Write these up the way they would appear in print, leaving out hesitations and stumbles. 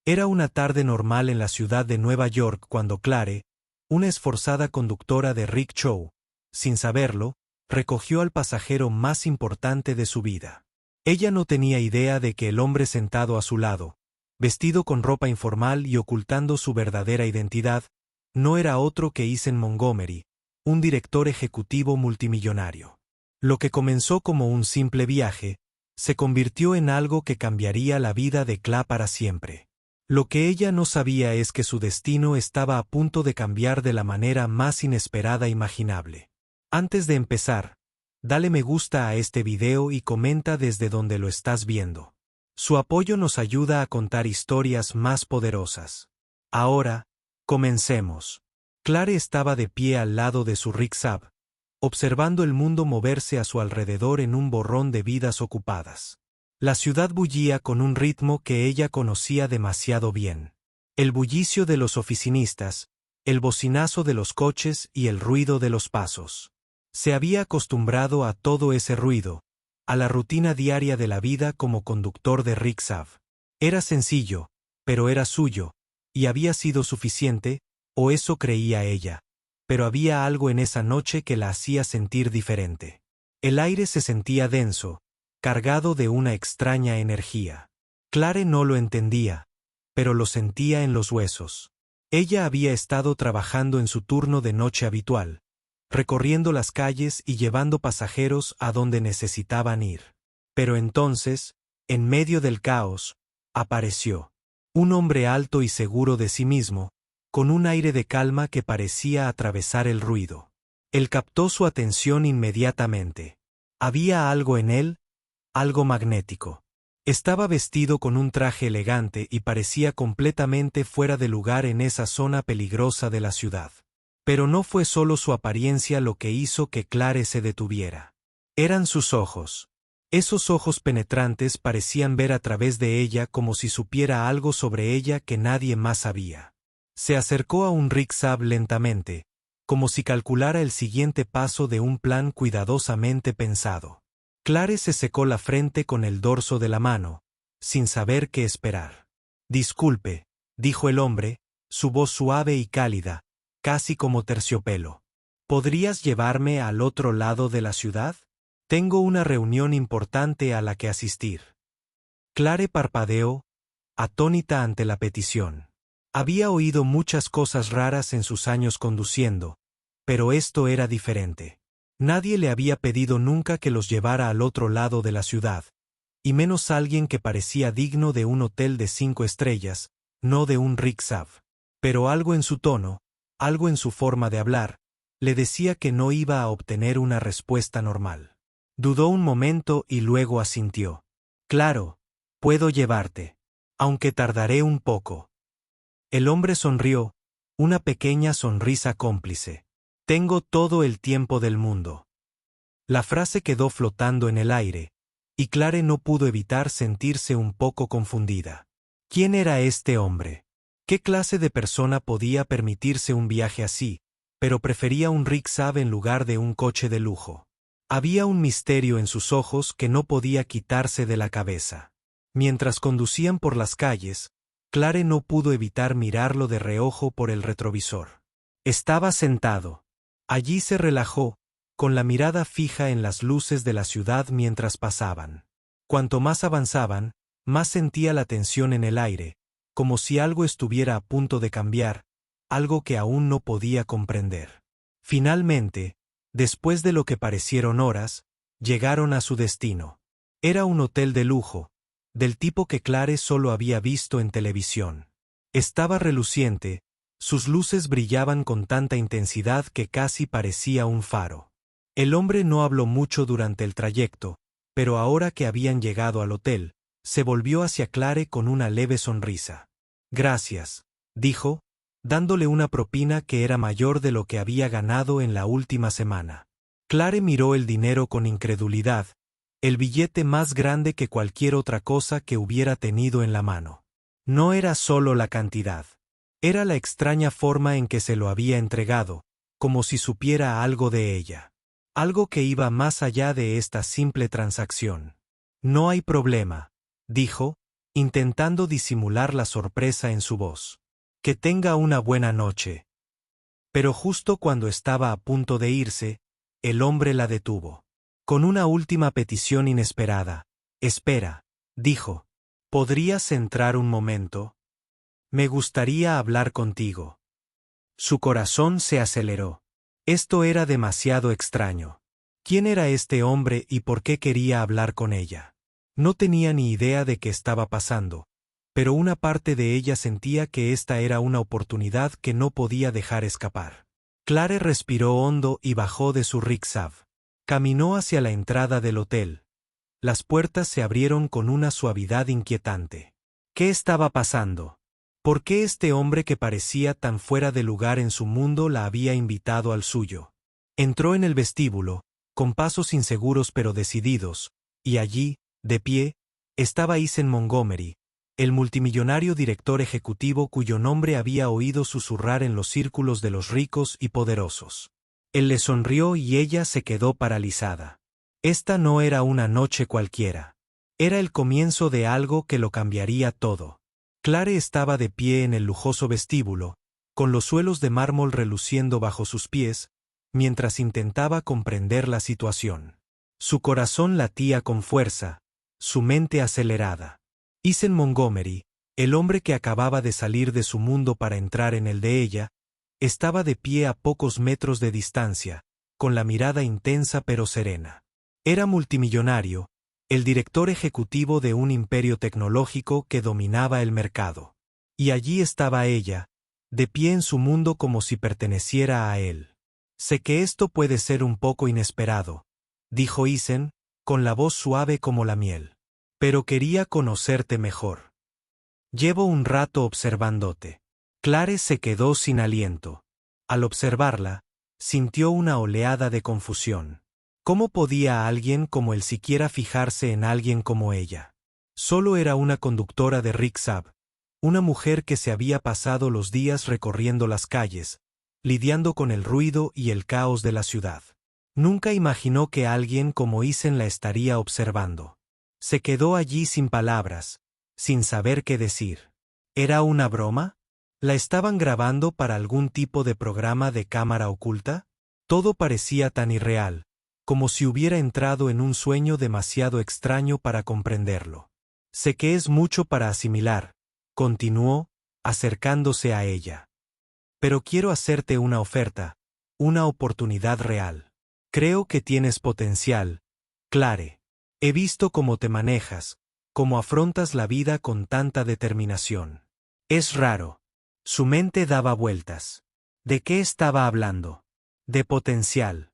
Era una tarde normal en la ciudad de Nueva York cuando Clare, una esforzada conductora de rickshaw, sin saberlo, recogió al pasajero más importante de su vida. Ella no tenía idea de que el hombre sentado a su lado, vestido con ropa informal y ocultando su verdadera identidad, no era otro que Eason Montgomery, un director ejecutivo multimillonario. Lo que comenzó como un simple viaje, se convirtió en algo que cambiaría la vida de Clare para siempre. Lo que ella no sabía es que su destino estaba a punto de cambiar de la manera más inesperada imaginable. Antes de empezar, dale me gusta a este video y comenta desde donde lo estás viendo. Su apoyo nos ayuda a contar historias más poderosas. Ahora, comencemos. Clare estaba de pie al lado de su rickshaw, observando el mundo moverse a su alrededor en un borrón de vidas ocupadas. La ciudad bullía con un ritmo que ella conocía demasiado bien. El bullicio de los oficinistas, el bocinazo de los coches y el ruido de los pasos. Se había acostumbrado a todo ese ruido, a la rutina diaria de la vida como conductor de rickshaw. Era sencillo, pero era suyo, y había sido suficiente, o eso creía ella. Pero había algo en esa noche que la hacía sentir diferente. El aire se sentía denso, cargado de una extraña energía. Clare no lo entendía, pero lo sentía en los huesos. Ella había estado trabajando en su turno de noche habitual, recorriendo las calles y llevando pasajeros a donde necesitaban ir. Pero entonces, en medio del caos, apareció un hombre alto y seguro de sí mismo, con un aire de calma que parecía atravesar el ruido. Él captó su atención inmediatamente. Había algo en él, algo magnético. Estaba vestido con un traje elegante y parecía completamente fuera de lugar en esa zona peligrosa de la ciudad. Pero no fue solo su apariencia lo que hizo que Clare se detuviera. Eran sus ojos. Esos ojos penetrantes parecían ver a través de ella como si supiera algo sobre ella que nadie más sabía. Se acercó a un rickshaw lentamente, como si calculara el siguiente paso de un plan cuidadosamente pensado. Clare se secó la frente con el dorso de la mano, sin saber qué esperar. «Disculpe», dijo el hombre, su voz suave y cálida, casi como terciopelo. «¿Podrías llevarme al otro lado de la ciudad? Tengo una reunión importante a la que asistir». Clare parpadeó, atónita ante la petición. Había oído muchas cosas raras en sus años conduciendo, pero esto era diferente. Nadie le había pedido nunca que los llevara al otro lado de la ciudad, y menos alguien que parecía digno de un hotel de 5 estrellas, no de un rickshaw. Pero algo en su tono, algo en su forma de hablar, le decía que no iba a obtener una respuesta normal. Dudó un momento y luego asintió. «Claro, puedo llevarte. Aunque tardaré un poco». El hombre sonrió, una pequeña sonrisa cómplice. «Tengo todo el tiempo del mundo». La frase quedó flotando en el aire, y Clare no pudo evitar sentirse un poco confundida. ¿Quién era este hombre? ¿Qué clase de persona podía permitirse un viaje así, pero prefería un rickshaw en lugar de un coche de lujo? Había un misterio en sus ojos que no podía quitarse de la cabeza. Mientras conducían por las calles, Clare no pudo evitar mirarlo de reojo por el retrovisor. Estaba sentado. Allí se relajó, con la mirada fija en las luces de la ciudad mientras pasaban. Cuanto más avanzaban, más sentía la tensión en el aire, como si algo estuviera a punto de cambiar, algo que aún no podía comprender. Finalmente, después de lo que parecieron horas, llegaron a su destino. Era un hotel de lujo, del tipo que Clare solo había visto en televisión. Estaba reluciente, sus luces brillaban con tanta intensidad que casi parecía un faro. El hombre no habló mucho durante el trayecto, pero ahora que habían llegado al hotel, se volvió hacia Clare con una leve sonrisa. «Gracias», dijo, dándole una propina que era mayor de lo que había ganado en la última semana. Clare miró el dinero con incredulidad, el billete más grande que cualquier otra cosa que hubiera tenido en la mano. No era solo la cantidad. Era la extraña forma en que se lo había entregado, como si supiera algo de ella. Algo que iba más allá de esta simple transacción. «No hay problema», dijo, intentando disimular la sorpresa en su voz. Que tenga una buena noche. Pero justo cuando estaba a punto de irse, el hombre la detuvo. Con una última petición inesperada. Espera, dijo. ¿Podrías entrar un momento? Me gustaría hablar contigo. Su corazón se aceleró. Esto era demasiado extraño. ¿Quién era este hombre y por qué quería hablar con ella? No tenía ni idea de qué estaba pasando, pero una parte de ella sentía que esta era una oportunidad que no podía dejar escapar. Clare respiró hondo y bajó de su rickshaw. Caminó hacia la entrada del hotel. Las puertas se abrieron con una suavidad inquietante. ¿Qué estaba pasando? ¿Por qué este hombre que parecía tan fuera de lugar en su mundo la había invitado al suyo? Entró en el vestíbulo, con pasos inseguros pero decididos, y allí, de pie, estaba Eisen Montgomery, el multimillonario director ejecutivo cuyo nombre había oído susurrar en los círculos de los ricos y poderosos. Él le sonrió y ella se quedó paralizada. Esta no era una noche cualquiera. Era el comienzo de algo que lo cambiaría todo. Clare estaba de pie en el lujoso vestíbulo, con los suelos de mármol reluciendo bajo sus pies, mientras intentaba comprender la situación. Su corazón latía con fuerza, su mente acelerada. Eisen Montgomery, el hombre que acababa de salir de su mundo para entrar en el de ella, estaba de pie a pocos metros de distancia, con la mirada intensa pero serena. Era multimillonario, el director ejecutivo de un imperio tecnológico que dominaba el mercado. Y allí estaba ella, de pie en su mundo como si perteneciera a él. Sé que esto puede ser un poco inesperado, dijo Eisen, con la voz suave como la miel. Pero quería conocerte mejor. Llevo un rato observándote. Clare se quedó sin aliento. Al observarla, sintió una oleada de confusión. ¿Cómo podía alguien como él siquiera fijarse en alguien como ella? Solo era una conductora de rickshaw, una mujer que se había pasado los días recorriendo las calles, lidiando con el ruido y el caos de la ciudad. Nunca imaginó que alguien como Eisen la estaría observando. Se quedó allí sin palabras, sin saber qué decir. ¿Era una broma? ¿La estaban grabando para algún tipo de programa de cámara oculta? Todo parecía tan irreal, como si hubiera entrado en un sueño demasiado extraño para comprenderlo. Sé que es mucho para asimilar, continuó, acercándose a ella. Pero quiero hacerte una oferta, una oportunidad real. Creo que tienes potencial, Clare. He visto cómo te manejas, cómo afrontas la vida con tanta determinación. Es raro. Su mente daba vueltas. ¿De qué estaba hablando? De potencial.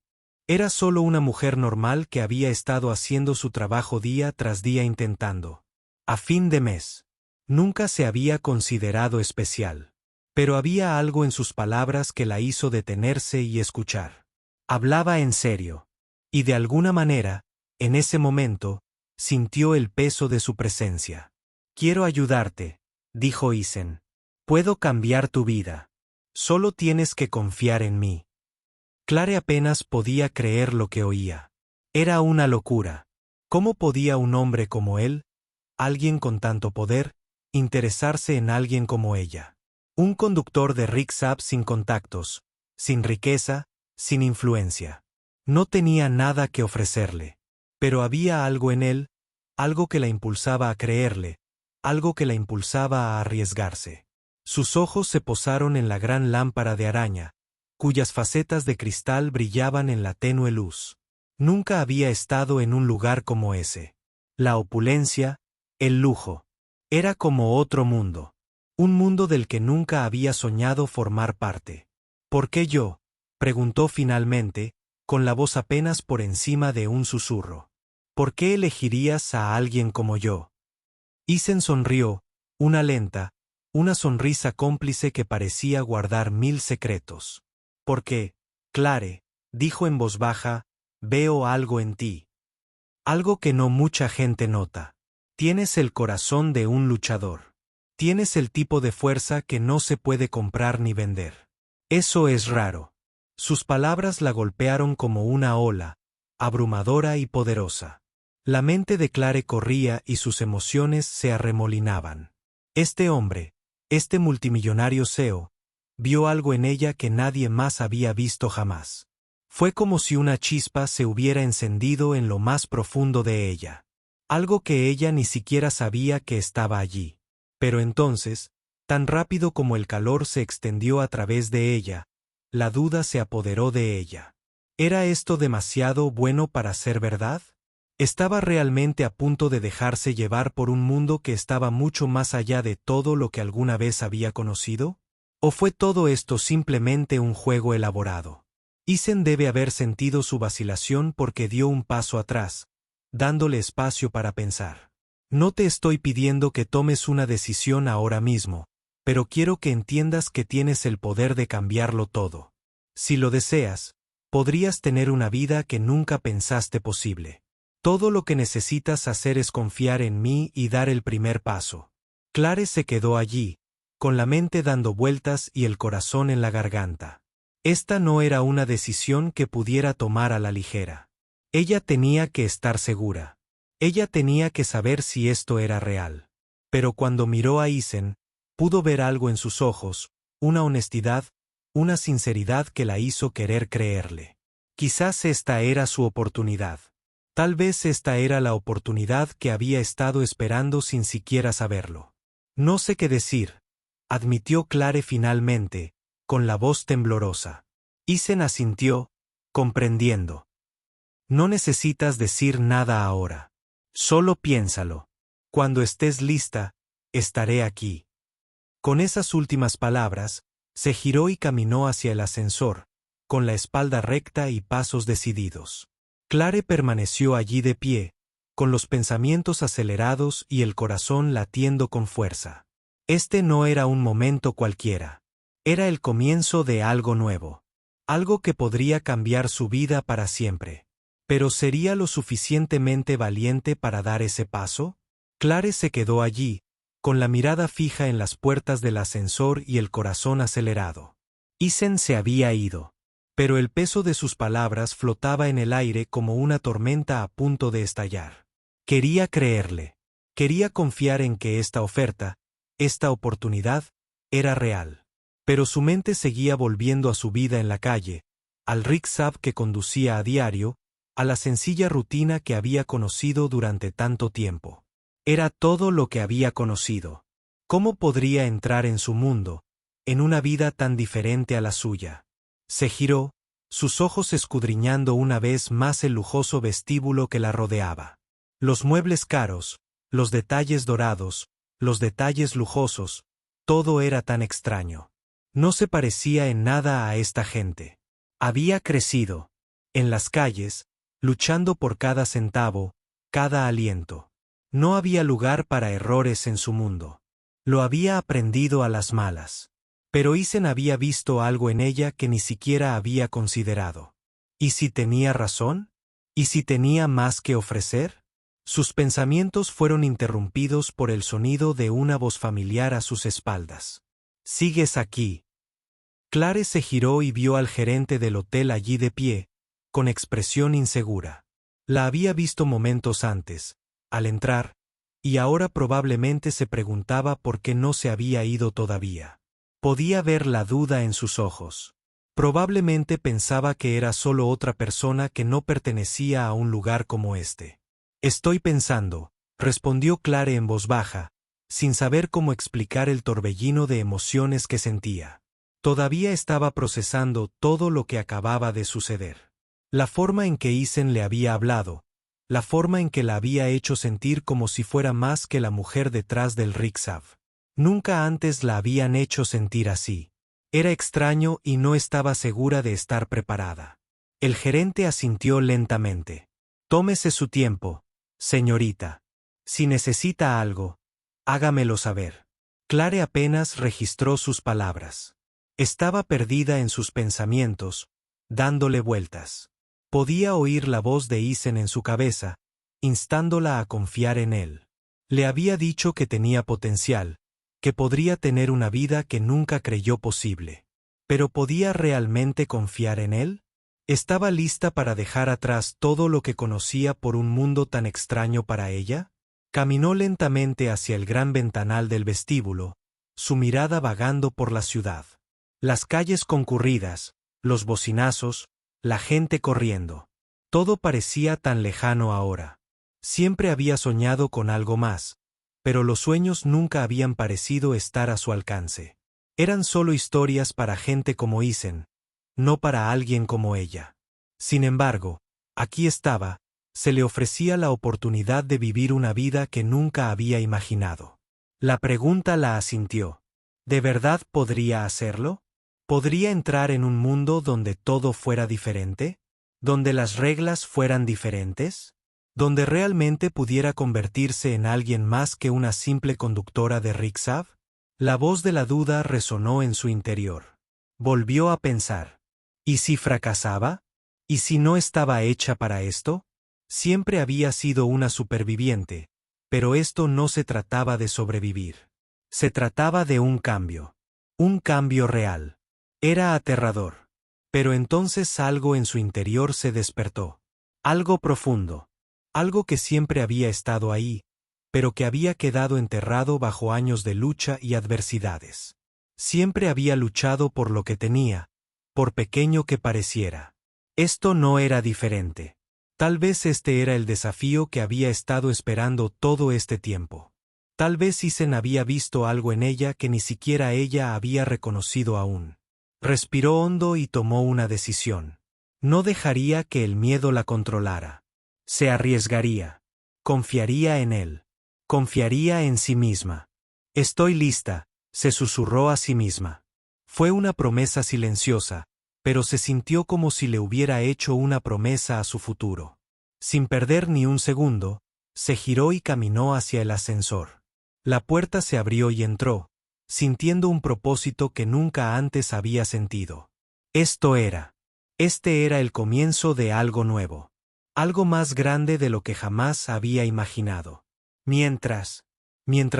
Era solo una mujer normal que había estado haciendo su trabajo día tras día intentando. A fin de mes. Nunca se había considerado especial. Pero había algo en sus palabras que la hizo detenerse y escuchar. Hablaba en serio. Y de alguna manera, en ese momento, sintió el peso de su presencia. Quiero ayudarte, dijo Eisen. Puedo cambiar tu vida. Solo tienes que confiar en mí. Clare apenas podía creer lo que oía. Era una locura. ¿Cómo podía un hombre como él, alguien con tanto poder, interesarse en alguien como ella? Un conductor de rickshaw sin contactos, sin riqueza, sin influencia. No tenía nada que ofrecerle. Pero había algo en él, algo que la impulsaba a creerle, algo que la impulsaba a arriesgarse. Sus ojos se posaron en la gran lámpara de araña, cuyas facetas de cristal brillaban en la tenue luz. Nunca había estado en un lugar como ese. La opulencia, el lujo. Era como otro mundo. Un mundo del que nunca había soñado formar parte. ¿Por qué yo?, preguntó finalmente, con la voz apenas por encima de un susurro. ¿Por qué elegirías a alguien como yo? Eisen sonrió, una sonrisa cómplice que parecía guardar 1000 secretos. Porque, Clare, dijo en voz baja, veo algo en ti. Algo que no mucha gente nota. Tienes el corazón de un luchador. Tienes el tipo de fuerza que no se puede comprar ni vender. Eso es raro. Sus palabras la golpearon como una ola, abrumadora y poderosa. La mente de Clare corría y sus emociones se arremolinaban. Este hombre, este multimillonario CEO, vio algo en ella que nadie más había visto jamás. Fue como si una chispa se hubiera encendido en lo más profundo de ella. Algo que ella ni siquiera sabía que estaba allí. Pero entonces, tan rápido como el calor se extendió a través de ella, la duda se apoderó de ella. ¿Era esto demasiado bueno para ser verdad? ¿Estaba realmente a punto de dejarse llevar por un mundo que estaba mucho más allá de todo lo que alguna vez había conocido? ¿O fue todo esto simplemente un juego elaborado? Isen debe haber sentido su vacilación porque dio un paso atrás, dándole espacio para pensar. No te estoy pidiendo que tomes una decisión ahora mismo, pero quiero que entiendas que tienes el poder de cambiarlo todo. Si lo deseas, podrías tener una vida que nunca pensaste posible. Todo lo que necesitas hacer es confiar en mí y dar el primer paso. Clare se quedó allí, con la mente dando vueltas y el corazón en la garganta. Esta no era una decisión que pudiera tomar a la ligera. Ella tenía que estar segura. Ella tenía que saber si esto era real. Pero cuando miró a Isen, pudo ver algo en sus ojos, una honestidad, una sinceridad que la hizo querer creerle. Quizás esta era su oportunidad. Tal vez esta era la oportunidad que había estado esperando sin siquiera saberlo. No sé qué decir, admitió Clare finalmente, con la voz temblorosa. Isen asintió, comprendiendo. No necesitas decir nada ahora. Solo piénsalo. Cuando estés lista, estaré aquí. Con esas últimas palabras, se giró y caminó hacia el ascensor, con la espalda recta y pasos decididos. Clare permaneció allí de pie, con los pensamientos acelerados y el corazón latiendo con fuerza. Este no era un momento cualquiera. Era el comienzo de algo nuevo. Algo que podría cambiar su vida para siempre. ¿Pero sería lo suficientemente valiente para dar ese paso? Clare se quedó allí, con la mirada fija en las puertas del ascensor y el corazón acelerado. Isen se había ido. Pero el peso de sus palabras flotaba en el aire como una tormenta a punto de estallar. Quería creerle. Quería confiar en que esta oferta, esta oportunidad, era real. Pero su mente seguía volviendo a su vida en la calle, al rickshaw que conducía a diario, a la sencilla rutina que había conocido durante tanto tiempo. Era todo lo que había conocido. ¿Cómo podría entrar en su mundo, en una vida tan diferente a la suya? Se giró, sus ojos escudriñando una vez más el lujoso vestíbulo que la rodeaba. Los muebles caros, los detalles dorados, los detalles lujosos, todo era tan extraño. No se parecía en nada a esta gente. Había crecido, en las calles, luchando por cada centavo, cada aliento. No había lugar para errores en su mundo. Lo había aprendido a las malas. Pero Isen había visto algo en ella que ni siquiera había considerado. ¿Y si tenía razón? ¿Y si tenía más que ofrecer? Sus pensamientos fueron interrumpidos por el sonido de una voz familiar a sus espaldas. «¿Sigues aquí?» Clare se giró y vio al gerente del hotel allí de pie, con expresión insegura. La había visto momentos antes, al entrar, y ahora probablemente se preguntaba por qué no se había ido todavía. Podía ver la duda en sus ojos. Probablemente pensaba que era solo otra persona que no pertenecía a un lugar como este. «Estoy pensando», respondió Clare en voz baja, sin saber cómo explicar el torbellino de emociones que sentía. Todavía estaba procesando todo lo que acababa de suceder. La forma en que Isen le había hablado, la forma en que la había hecho sentir como si fuera más que la mujer detrás del rickshaw. Nunca antes la habían hecho sentir así. Era extraño y no estaba segura de estar preparada. El gerente asintió lentamente. «Tómese su tiempo, señorita. Si necesita algo, hágamelo saber». Clare apenas registró sus palabras. Estaba perdida en sus pensamientos, dándole vueltas. Podía oír la voz de Isen en su cabeza, instándola a confiar en él. Le había dicho que tenía potencial, que podría tener una vida que nunca creyó posible. ¿Pero podía realmente confiar en él? ¿Estaba lista para dejar atrás todo lo que conocía por un mundo tan extraño para ella? Caminó lentamente hacia el gran ventanal del vestíbulo, su mirada vagando por la ciudad. Las calles concurridas, los bocinazos, la gente corriendo. Todo parecía tan lejano ahora. Siempre había soñado con algo más, pero los sueños nunca habían parecido estar a su alcance. Eran solo historias para gente como Isen, no para alguien como ella. Sin embargo, aquí estaba, se le ofrecía la oportunidad de vivir una vida que nunca había imaginado. La pregunta la asintió. ¿De verdad podría hacerlo? ¿Podría entrar en un mundo donde todo fuera diferente? ¿Donde las reglas fueran diferentes? ¿Donde realmente pudiera convertirse en alguien más que una simple conductora de rickshaw? La voz de la duda resonó en su interior. Volvió a pensar. ¿Y si fracasaba? ¿Y si no estaba hecha para esto? Siempre había sido una superviviente, pero esto no se trataba de sobrevivir. Se trataba de un cambio. Un cambio real. Era aterrador. Pero entonces algo en su interior se despertó. Algo profundo. Algo que siempre había estado ahí, pero que había quedado enterrado bajo años de lucha y adversidades. Siempre había luchado por lo que tenía, por pequeño que pareciera. Esto no era diferente. Tal vez este era el desafío que había estado esperando todo este tiempo. Tal vez Isen había visto algo en ella que ni siquiera ella había reconocido aún. Respiró hondo y tomó una decisión. No dejaría que el miedo la controlara. Se arriesgaría. Confiaría en él. Confiaría en sí misma. Estoy lista, se susurró a sí misma. Fue una promesa silenciosa, pero se sintió como si le hubiera hecho una promesa a su futuro. Sin perder ni un segundo, se giró y caminó hacia el ascensor. La puerta se abrió y entró, sintiendo un propósito que nunca antes había sentido. Este era el comienzo de algo nuevo. Algo más grande de lo que jamás había imaginado. Mientras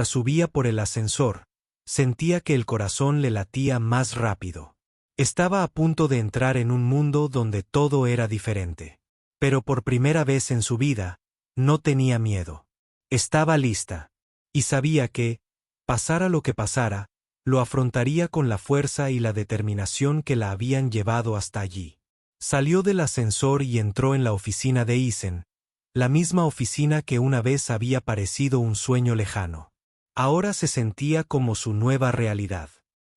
subía por el ascensor, sentía que el corazón le latía más rápido. Estaba a punto de entrar en un mundo donde todo era diferente. Pero por primera vez en su vida, no tenía miedo. Estaba lista. Y sabía que, pasara lo que pasara, lo afrontaría con la fuerza y la determinación que la habían llevado hasta allí. Salió del ascensor y entró en la oficina de Isen, la misma oficina que una vez había parecido un sueño lejano. Ahora se sentía como su nueva realidad.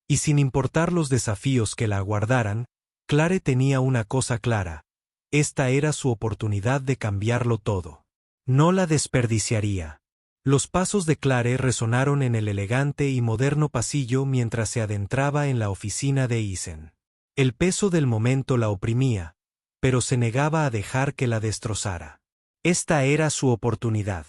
Y sin importar los desafíos que la aguardaran, Clare tenía una cosa clara: esta era su oportunidad de cambiarlo todo. No la desperdiciaría. Los pasos de Clare resonaron en el elegante y moderno pasillo mientras se adentraba en la oficina de Isen. El peso del momento la oprimía, pero se negaba a dejar que la destrozara. Esta era su oportunidad.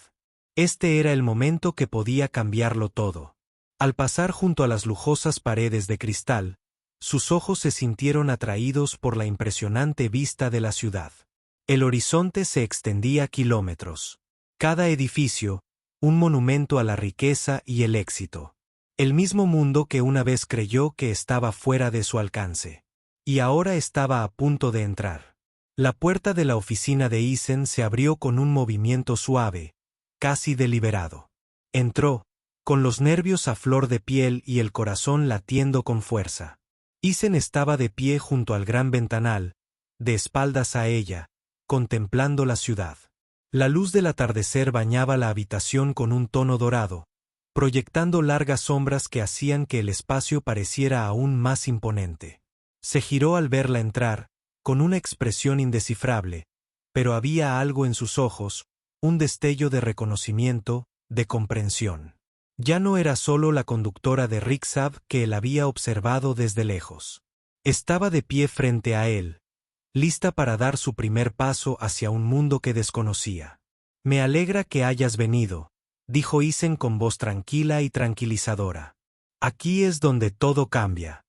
Este era el momento que podía cambiarlo todo. Al pasar junto a las lujosas paredes de cristal, sus ojos se sintieron atraídos por la impresionante vista de la ciudad. El horizonte se extendía kilómetros. Cada edificio, un monumento a la riqueza y el éxito. El mismo mundo que una vez creyó que estaba fuera de su alcance. Y ahora estaba a punto de entrar. La puerta de la oficina de Isen se abrió con un movimiento suave, casi deliberado. Entró, con los nervios a flor de piel y el corazón latiendo con fuerza. Isen estaba de pie junto al gran ventanal, de espaldas a ella, contemplando la ciudad. La luz del atardecer bañaba la habitación con un tono dorado, proyectando largas sombras que hacían que el espacio pareciera aún más imponente. Se giró al verla entrar, con una expresión indescifrable, pero había algo en sus ojos, un destello de reconocimiento, de comprensión. Ya no era solo la conductora de rickshaw que él había observado desde lejos. Estaba de pie frente a él, lista para dar su primer paso hacia un mundo que desconocía. «Me alegra que hayas venido», dijo Isen con voz tranquila y tranquilizadora. «Aquí es donde todo cambia».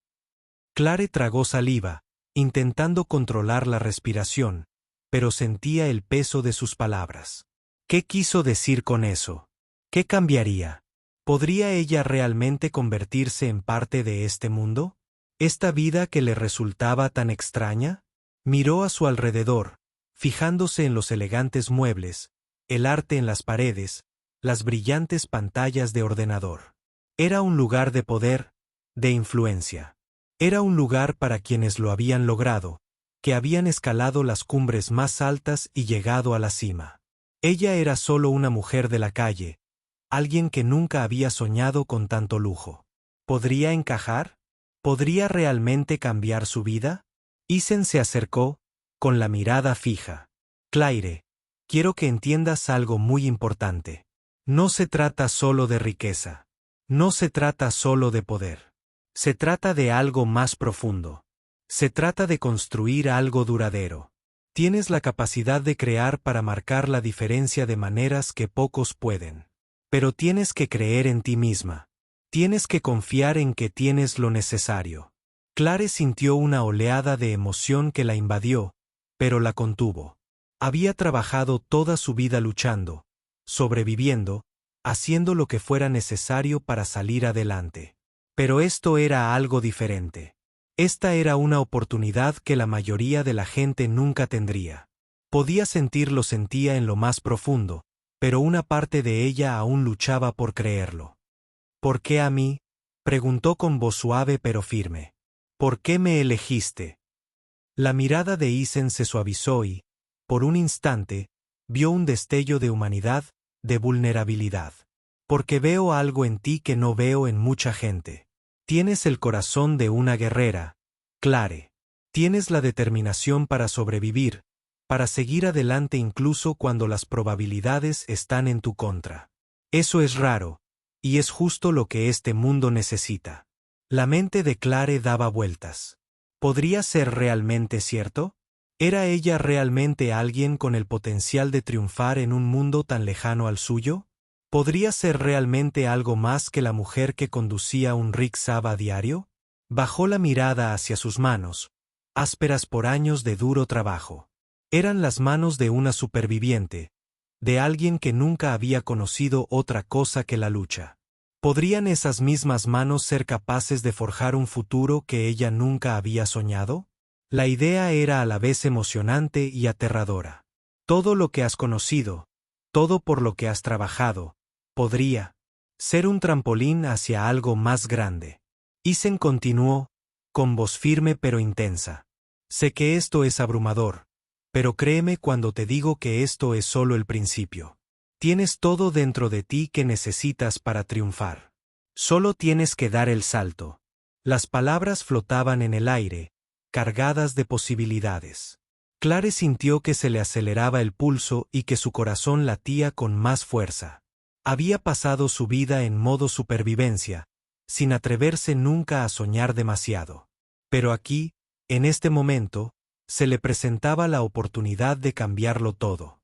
Clare tragó saliva, intentando controlar la respiración, pero sentía el peso de sus palabras. ¿Qué quiso decir con eso? ¿Qué cambiaría? ¿Podría ella realmente convertirse en parte de este mundo? ¿Esta vida que le resultaba tan extraña? Miró a su alrededor, fijándose en los elegantes muebles, el arte en las paredes, las brillantes pantallas de ordenador. Era un lugar de poder, de influencia. Era un lugar para quienes lo habían logrado, que habían escalado las cumbres más altas y llegado a la cima. Ella era solo una mujer de la calle, alguien que nunca había soñado con tanto lujo. ¿Podría encajar? ¿Podría realmente cambiar su vida? Isen se acercó, con la mirada fija. Claire, quiero que entiendas algo muy importante. No se trata solo de riqueza. No se trata solo de poder. Se trata de algo más profundo. Se trata de construir algo duradero. Tienes la capacidad de crear para marcar la diferencia de maneras que pocos pueden. Pero tienes que creer en ti misma. Tienes que confiar en que tienes lo necesario. Claire sintió una oleada de emoción que la invadió, pero la contuvo. Había trabajado toda su vida luchando, sobreviviendo, haciendo lo que fuera necesario para salir adelante. Pero esto era algo diferente. Esta era una oportunidad que la mayoría de la gente nunca tendría. Podía sentirlo, sentía en lo más profundo, pero una parte de ella aún luchaba por creerlo. ¿Por qué a mí?, preguntó con voz suave pero firme. ¿Por qué me elegiste? La mirada de Isen se suavizó y, por un instante, vio un destello de humanidad, de vulnerabilidad. Porque veo algo en ti que no veo en mucha gente. Tienes el corazón de una guerrera, Claire. Tienes la determinación para sobrevivir, para seguir adelante incluso cuando las probabilidades están en tu contra. Eso es raro, y es justo lo que este mundo necesita. La mente de Claire daba vueltas. ¿Podría ser realmente cierto? ¿Era ella realmente alguien con el potencial de triunfar en un mundo tan lejano al suyo? ¿Podría ser realmente algo más que la mujer que conducía un rickshaw a diario? Bajó la mirada hacia sus manos, ásperas por años de duro trabajo. Eran las manos de una superviviente, de alguien que nunca había conocido otra cosa que la lucha. ¿Podrían esas mismas manos ser capaces de forjar un futuro que ella nunca había soñado? La idea era a la vez emocionante y aterradora. Todo lo que has conocido, todo por lo que has trabajado, podría ser un trampolín hacia algo más grande. Isen continuó, con voz firme pero intensa. Sé que esto es abrumador, pero créeme cuando te digo que esto es solo el principio. Tienes todo dentro de ti que necesitas para triunfar. Solo tienes que dar el salto. Las palabras flotaban en el aire, cargadas de posibilidades. Claire sintió que se le aceleraba el pulso y que su corazón latía con más fuerza. Había pasado su vida en modo supervivencia, sin atreverse nunca a soñar demasiado. Pero aquí, en este momento, se le presentaba la oportunidad de cambiarlo todo.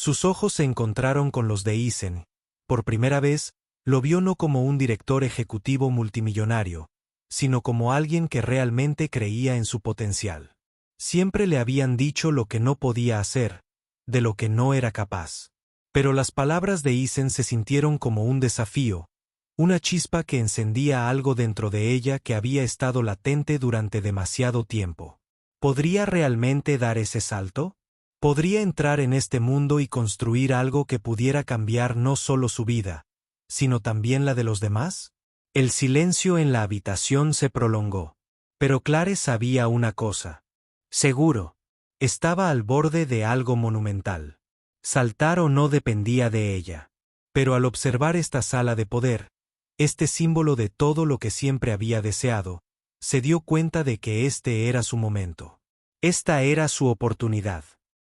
Sus ojos se encontraron con los de Isen. Por primera vez, lo vio no como un director ejecutivo multimillonario, sino como alguien que realmente creía en su potencial. Siempre le habían dicho lo que no podía hacer, de lo que no era capaz. Pero las palabras de Isen se sintieron como un desafío, una chispa que encendía algo dentro de ella que había estado latente durante demasiado tiempo. ¿Podría realmente dar ese salto? ¿Podría entrar en este mundo y construir algo que pudiera cambiar no solo su vida, sino también la de los demás? El silencio en la habitación se prolongó. Pero Claire sabía una cosa. Seguro. Estaba al borde de algo monumental. Saltar o no dependía de ella. Pero al observar esta sala de poder, este símbolo de todo lo que siempre había deseado, se dio cuenta de que este era su momento. Esta era su oportunidad.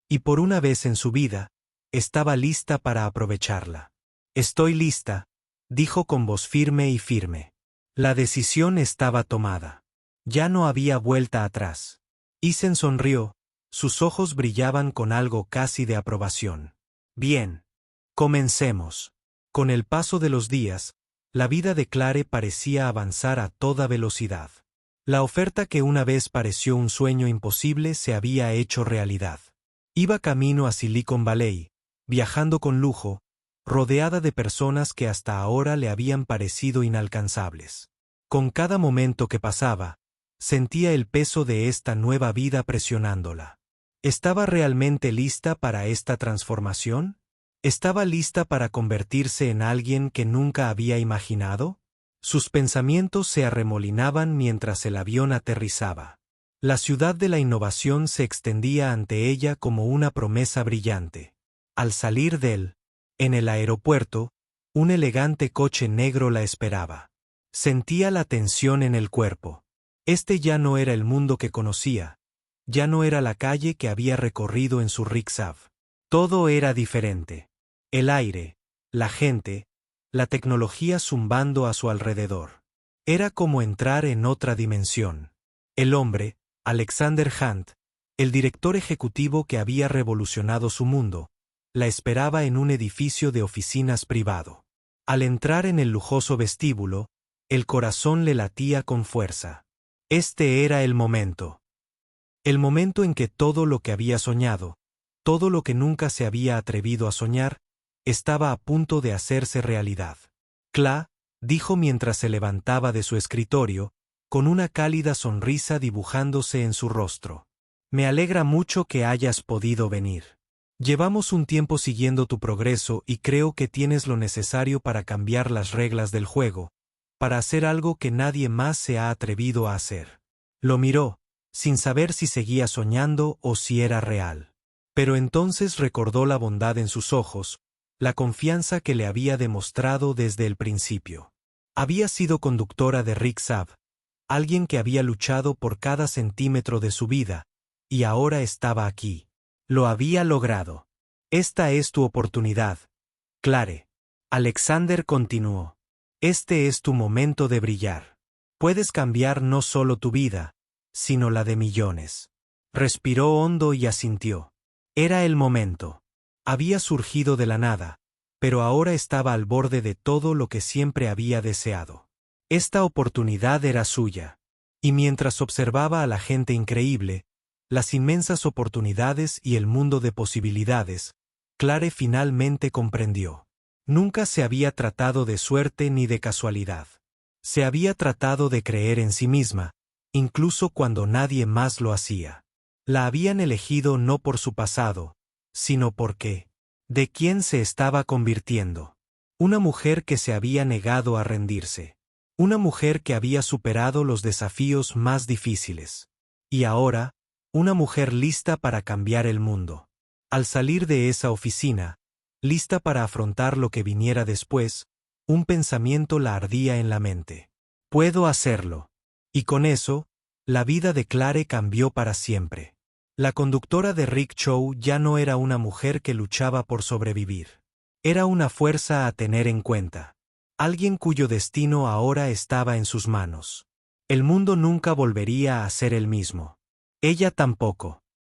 Y por una vez en su vida, estaba lista para aprovecharla. Estoy lista, dijo con voz firme y firme. La decisión estaba tomada. Ya no había vuelta atrás. Isen sonrió, sus ojos brillaban con algo casi de aprobación. Bien. Comencemos. Con el paso de los días, la vida de Claire parecía avanzar a toda velocidad. La oferta que una vez pareció un sueño imposible se había hecho realidad. Iba camino a Silicon Valley, viajando con lujo, rodeada de personas que hasta ahora le habían parecido inalcanzables. Con cada momento que pasaba, sentía el peso de esta nueva vida presionándola. ¿Estaba realmente lista para esta transformación? ¿Estaba lista para convertirse en alguien que nunca había imaginado? Sus pensamientos se arremolinaban mientras el avión aterrizaba. La ciudad de la innovación se extendía ante ella como una promesa brillante. Al salir en el aeropuerto, un elegante coche negro la esperaba. Sentía la tensión en el cuerpo. Este ya no era el mundo que conocía. Ya no era la calle que había recorrido en su rickshaw. Todo era diferente. El aire, la gente, la tecnología zumbando a su alrededor. Era como entrar en otra dimensión. El hombre, Alexander Hunt, el director ejecutivo que había revolucionado su mundo, la esperaba en un edificio de oficinas privado. Al entrar en el lujoso vestíbulo, el corazón le latía con fuerza. Este era el momento. El momento en que todo lo que había soñado, todo lo que nunca se había atrevido a soñar, estaba a punto de hacerse realidad. Cla, dijo mientras se levantaba de su escritorio, con una cálida sonrisa dibujándose en su rostro. Me alegra mucho que hayas podido venir. Llevamos un tiempo siguiendo tu progreso y creo que tienes lo necesario para cambiar las reglas del juego, para hacer algo que nadie más se ha atrevido a hacer. Lo miró, sin saber si seguía soñando o si era real. Pero entonces recordó la bondad en sus ojos, la confianza que le había demostrado desde el principio. Había sido conductora de rickshaw, alguien que había luchado por cada centímetro de su vida, y ahora estaba aquí. Lo había logrado. Esta es tu oportunidad, Clare. Alexander continuó. Este es tu momento de brillar. Puedes cambiar no solo tu vida, sino la de millones. Respiró hondo y asintió. Era el momento. Había surgido de la nada, pero ahora estaba al borde de todo lo que siempre había deseado. Esta oportunidad era suya. Y mientras observaba a la gente increíble, las inmensas oportunidades y el mundo de posibilidades, Clare finalmente comprendió. Nunca se había tratado de suerte ni de casualidad. Se había tratado de creer en sí misma, incluso cuando nadie más lo hacía. La habían elegido no por su pasado, sino porque, ¿de quién se estaba convirtiendo? Una mujer que se había negado a rendirse. Una mujer que había superado los desafíos más difíciles. Y ahora, una mujer lista para cambiar el mundo. Al salir de esa oficina, lista para afrontar lo que viniera después, un pensamiento la ardía en la mente. Puedo hacerlo. Y con eso, la vida de Clare cambió para siempre. La conductora de rickshaw ya no era una mujer que luchaba por sobrevivir. Era una fuerza a tener en cuenta. Alguien cuyo destino ahora estaba en sus manos. El mundo nunca volvería a ser el mismo. Ella tampoco.